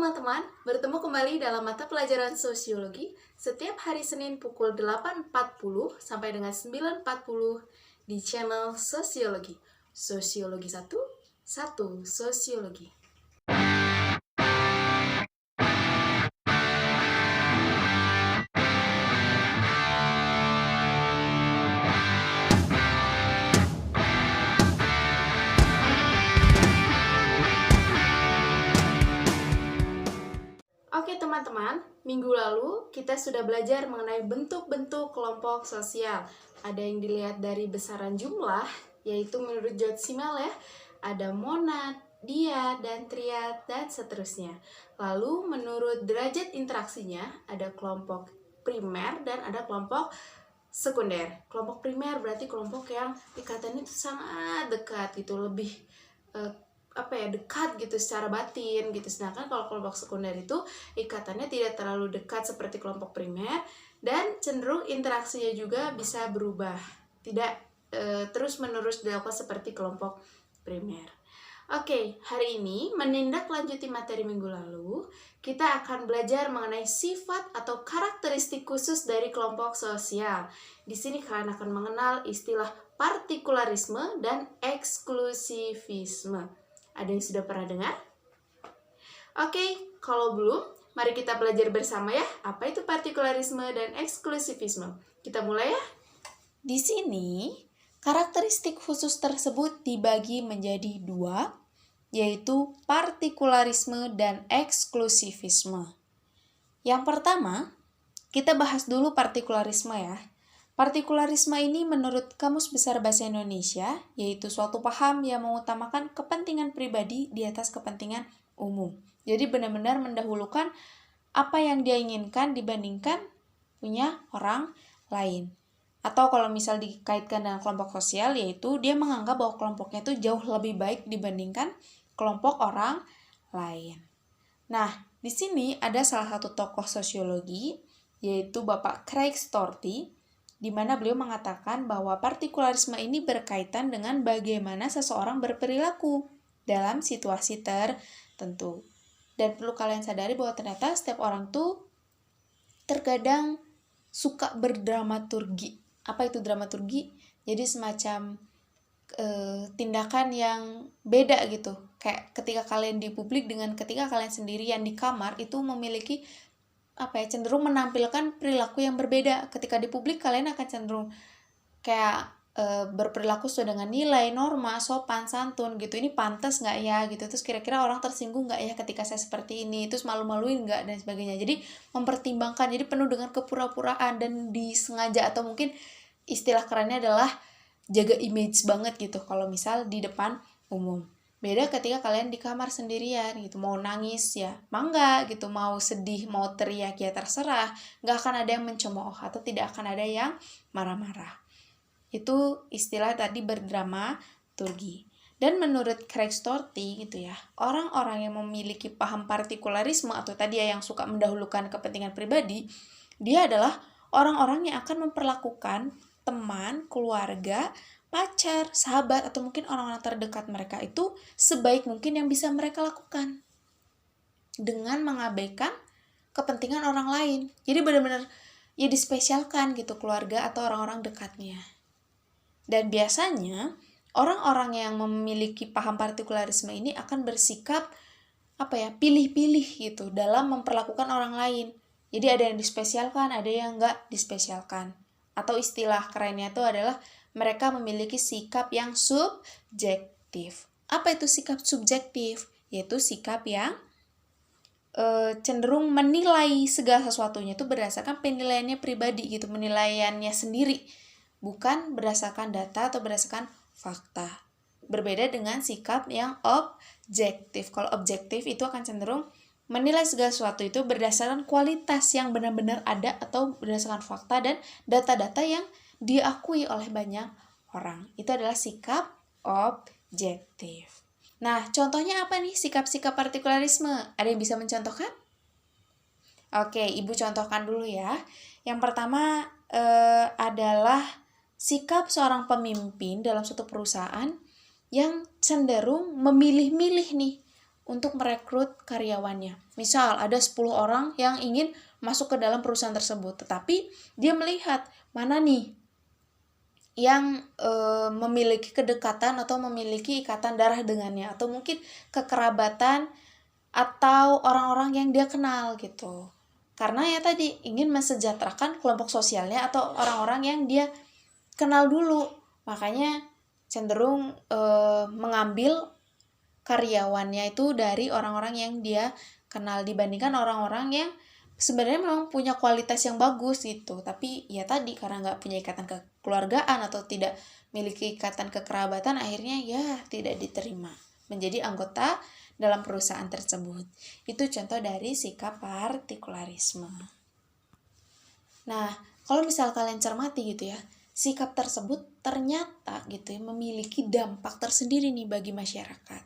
teman-teman, bertemu kembali dalam mata pelajaran sosiologi setiap hari Senin pukul 8.40 sampai dengan 9.40 di channel Sosiologi. Sosiologi 1 Sosiologi. Oke teman-teman, minggu lalu kita sudah belajar mengenai bentuk-bentuk kelompok sosial. Ada yang dilihat dari besaran jumlah, yaitu menurut George Simmel ya, ada monad, diad, dan triad, dan seterusnya. Lalu menurut derajat interaksinya, ada kelompok primer dan ada kelompok sekunder. Kelompok primer berarti kelompok yang ikatannya itu sangat dekat gitu, lebih dekat gitu secara batin gitu. Sedangkan kalau kelompok sekunder itu ikatannya tidak terlalu dekat seperti kelompok primer dan cenderung interaksinya juga bisa berubah, tidak terus menerus dilakukan seperti kelompok primer. Oke, hari ini menindaklanjuti materi minggu lalu, kita akan belajar mengenai sifat atau karakteristik khusus dari kelompok sosial. Di sini kalian akan mengenal istilah partikularisme dan eksklusivisme. Ada yang sudah pernah dengar? Oke, kalau belum, mari kita belajar bersama ya, apa itu partikularisme dan eksklusivisme. Kita mulai ya. Di sini, karakteristik khusus tersebut dibagi menjadi dua, yaitu partikularisme dan eksklusivisme. Yang pertama, kita bahas dulu partikularisme ya. Partikularisme ini menurut Kamus Besar Bahasa Indonesia, yaitu suatu paham yang mengutamakan kepentingan pribadi di atas kepentingan umum. Jadi benar-benar mendahulukan apa yang dia inginkan dibandingkan punya orang lain. Atau kalau misal dikaitkan dengan kelompok sosial, yaitu dia menganggap bahwa kelompoknya itu jauh lebih baik dibandingkan kelompok orang lain. Nah, di sini ada salah satu tokoh sosiologi, yaitu Bapak Craig Storti, di mana beliau mengatakan bahwa partikularisme ini berkaitan dengan bagaimana seseorang berperilaku dalam situasi tertentu. Dan perlu kalian sadari bahwa ternyata setiap orang tuh terkadang suka berdramaturgi. Apa itu dramaturgi? Jadi semacam tindakan yang beda gitu. Kayak ketika kalian di publik dengan ketika kalian sendirian di kamar itu memiliki cenderung menampilkan perilaku yang berbeda. Ketika di publik kalian akan cenderung kayak berperilaku sesuai dengan nilai, norma, sopan, santun gitu. Ini pantas nggak ya gitu. Terus kira-kira orang tersinggung nggak ya ketika saya seperti ini. Terus malu-maluin nggak dan sebagainya. Jadi mempertimbangkan. Jadi penuh dengan kepura-puraan dan disengaja atau mungkin istilah kerennya adalah jaga image banget gitu. Kalau misal di depan umum. Beda ketika kalian di kamar sendirian gitu, mau nangis ya mangga gitu, mau sedih, mau teriak ya terserah, nggak akan ada yang mencemooh atau tidak akan ada yang marah-marah. Itu istilah tadi berdramaturgi. Dan menurut Craig Storti gitu ya, orang-orang yang memiliki paham partikularisme atau tadi yang suka mendahulukan kepentingan pribadi, dia adalah orang-orang yang akan memperlakukan teman, keluarga, pacar, sahabat, atau mungkin orang-orang terdekat mereka itu sebaik mungkin yang bisa mereka lakukan dengan mengabaikan kepentingan orang lain. Jadi benar-benar ya dispesialkan gitu keluarga atau orang-orang dekatnya. Dan biasanya orang-orang yang memiliki paham partikularisme ini akan bersikap pilih-pilih gitu dalam memperlakukan orang lain. Jadi ada yang dispesialkan, ada yang enggak dispesialkan. Atau istilah kerennya itu adalah mereka memiliki sikap yang subjektif. Apa itu sikap subjektif? Yaitu sikap yang cenderung menilai segala sesuatunya itu berdasarkan penilaiannya pribadi gitu, penilaiannya sendiri, bukan berdasarkan data atau berdasarkan fakta. Berbeda dengan sikap yang objektif. Kalau objektif itu akan cenderung menilai segala sesuatu itu berdasarkan kualitas yang benar-benar ada atau berdasarkan fakta dan data-data yang diakui oleh banyak orang. Itu adalah sikap objektif. Nah, contohnya apa nih sikap-sikap partikularisme? Ada yang bisa mencontohkan? Oke, Ibu contohkan dulu ya. Yang pertama adalah sikap seorang pemimpin dalam suatu perusahaan yang cenderung memilih-milih nih untuk merekrut karyawannya. Misal ada 10 orang yang ingin masuk ke dalam perusahaan tersebut, tetapi dia melihat mana nih yang memiliki kedekatan atau memiliki ikatan darah dengannya, atau mungkin kekerabatan atau orang-orang yang dia kenal gitu. Karena ya tadi ingin mensejahterakan kelompok sosialnya atau orang-orang yang dia kenal dulu. Makanya cenderung mengambil karyawannya itu dari orang-orang yang dia kenal dibandingkan orang-orang yang sebenarnya memang punya kualitas yang bagus gitu, tapi ya tadi karena nggak punya ikatan kekeluargaan atau tidak memiliki ikatan kekerabatan, akhirnya ya tidak diterima menjadi anggota dalam perusahaan tersebut. Itu contoh dari sikap partikularisme. Nah, kalau misal kalian cermati gitu ya, sikap tersebut ternyata gitu ya memiliki dampak tersendiri nih bagi masyarakat.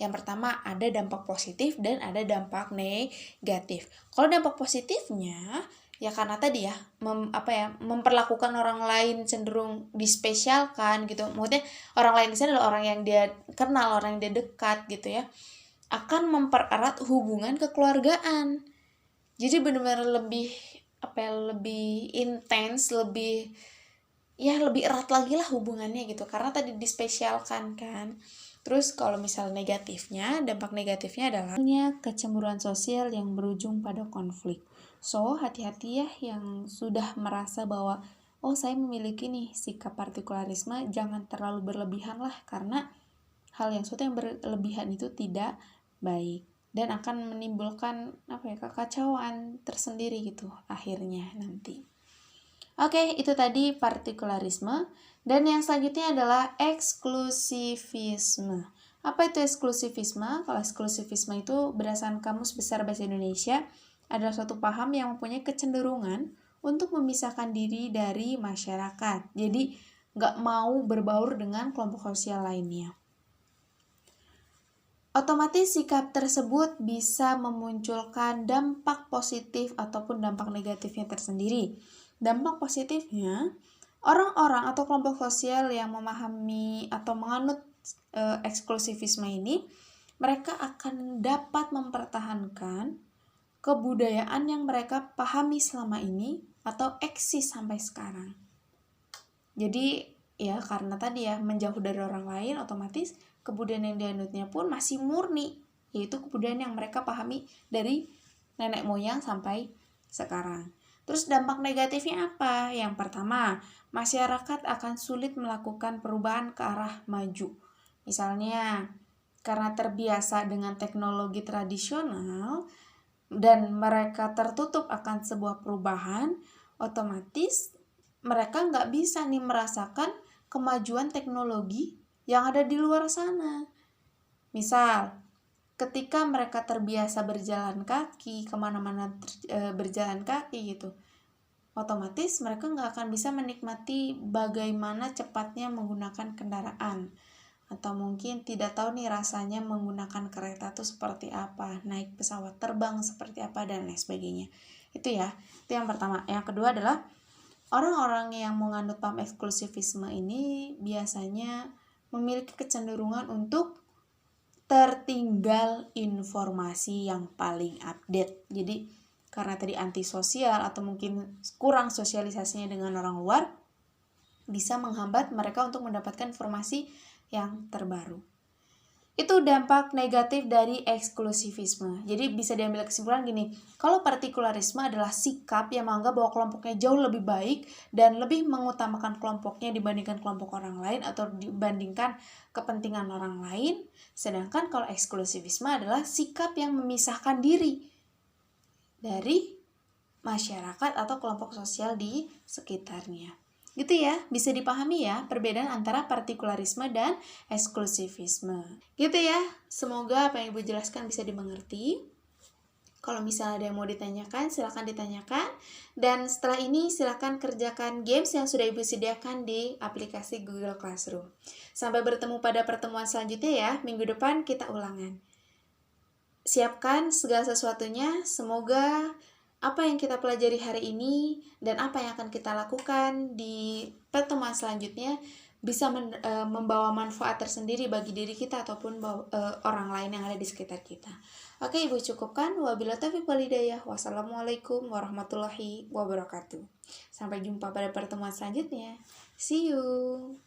Yang pertama ada dampak positif dan ada dampak negatif. Kalau dampak positifnya ya karena tadi ya memperlakukan orang lain cenderung dispesialkan gitu. Maksudnya orang lain di sana adalah orang yang dia kenal, orang yang dia dekat gitu ya. Akan mempererat hubungan kekeluargaan. Jadi benar-benar lebih lebih intens, lebih erat lagi lah hubungannya gitu karena tadi dispesialkan kan. Terus kalau misal negatifnya, dampak negatifnya adalah kecemburuan sosial yang berujung pada konflik. So, hati-hati ya yang sudah merasa bahwa saya memiliki nih sikap partikularisme, jangan terlalu berlebihan lah karena hal yang suatu yang berlebihan itu tidak baik dan akan menimbulkan kekacauan tersendiri gitu akhirnya nanti. Oke, itu tadi partikularisme. Dan yang selanjutnya adalah eksklusivisme. Apa itu eksklusivisme? Kalau eksklusivisme itu berdasarkan Kamus Besar Bahasa Indonesia adalah suatu paham yang mempunyai kecenderungan untuk memisahkan diri dari masyarakat. Jadi nggak mau berbaur dengan kelompok sosial lainnya. Otomatis sikap tersebut bisa memunculkan dampak positif ataupun dampak negatifnya tersendiri. Dampak positifnya, orang-orang atau kelompok sosial yang memahami atau menganut eksklusivisme ini, mereka akan dapat mempertahankan kebudayaan yang mereka pahami selama ini atau eksis sampai sekarang. Jadi ya karena tadi ya menjauh dari orang lain, otomatis kebudayaan yang dianutnya pun masih murni, yaitu kebudayaan yang mereka pahami dari nenek moyang sampai sekarang. Terus dampak negatifnya apa? Yang pertama, masyarakat akan sulit melakukan perubahan ke arah maju. Misalnya, karena terbiasa dengan teknologi tradisional dan mereka tertutup akan sebuah perubahan, otomatis mereka nggak bisa nih merasakan kemajuan teknologi yang ada di luar sana. Misal, ketika mereka terbiasa berjalan kaki, kemana-mana berjalan kaki gitu, otomatis mereka nggak akan bisa menikmati bagaimana cepatnya menggunakan kendaraan. Atau mungkin tidak tahu nih rasanya menggunakan kereta itu seperti apa, naik pesawat terbang seperti apa, dan lain sebagainya. Itu yang pertama. Yang kedua adalah orang-orang yang menganut paham eksklusivisme ini biasanya memiliki kecenderungan untuk tertinggal informasi yang paling update. Jadi karena tadi antisosial atau mungkin kurang sosialisasinya dengan orang luar, bisa menghambat mereka untuk mendapatkan informasi yang terbaru. Itu dampak negatif dari eksklusivisme. Jadi bisa diambil kesimpulan gini, kalau partikularisme adalah sikap yang menganggap bahwa kelompoknya jauh lebih baik dan lebih mengutamakan kelompoknya dibandingkan kelompok orang lain atau dibandingkan kepentingan orang lain. Sedangkan kalau eksklusivisme adalah sikap yang memisahkan diri dari masyarakat atau kelompok sosial di sekitarnya. Gitu ya, bisa dipahami ya perbedaan antara partikularisme dan eksklusivisme. Gitu ya, semoga apa yang Ibu jelaskan bisa dimengerti. Kalau misalnya ada yang mau ditanyakan, silakan ditanyakan. Dan setelah ini silakan kerjakan games yang sudah Ibu sediakan di aplikasi Google Classroom. Sampai bertemu pada pertemuan selanjutnya ya, minggu depan kita ulangan. Siapkan segala sesuatunya, semoga apa yang kita pelajari hari ini dan apa yang akan kita lakukan di pertemuan selanjutnya bisa membawa manfaat tersendiri bagi diri kita ataupun orang lain yang ada di sekitar kita. Oke, Ibu cukupkan. Wabillahi taufiq wal hidayah. Wassalamualaikum warahmatullahi wabarakatuh. Sampai jumpa pada pertemuan selanjutnya. See you.